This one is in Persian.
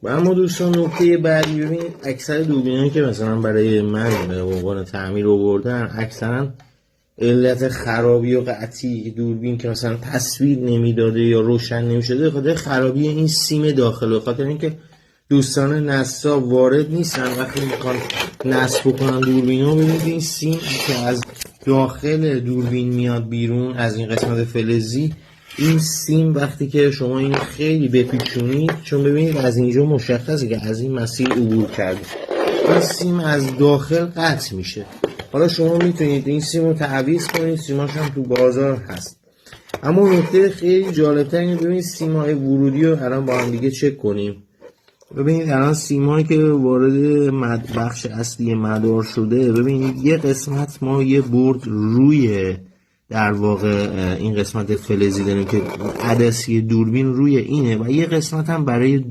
و اما دوستان نکته بعدی، ببینید اکثر دوربینایی که مثلا برای من به عنوان تعمیر آوردن اکثرا علت خرابی و قطعی دوربین که مثلا تصویر نمیداده یا روشن نمیشده خاطر خرابی این سیم داخله، خاطر اینکه دوستان نسا وارد نیستن وقتی میخوان نصب کنن دوربینو. ببینید این سیم که از داخل دوربین میاد بیرون از این قسمت فلزی، این سیم وقتی که شما این خیلی بپیچونید، چون ببینید از اینجا مشخصه که از این مسیر عبور کرده، این سیم از داخل قطع میشه. حالا شما میتونید این سیم رو تعویض کنید، سیماش هم تو بازار هست. اما نکته خیلی جالبتر اینه، ببینید سیمای ورودی رو الان با هم دیگه چک کنیم. ببینید الان سیمایی که وارد بخش اصلی مدار شده، ببینید یه قسمت ما یه برد روی در واقع این قسمت فلزی داریم که عدسی دوربین روی اینه و یه قسمت هم برای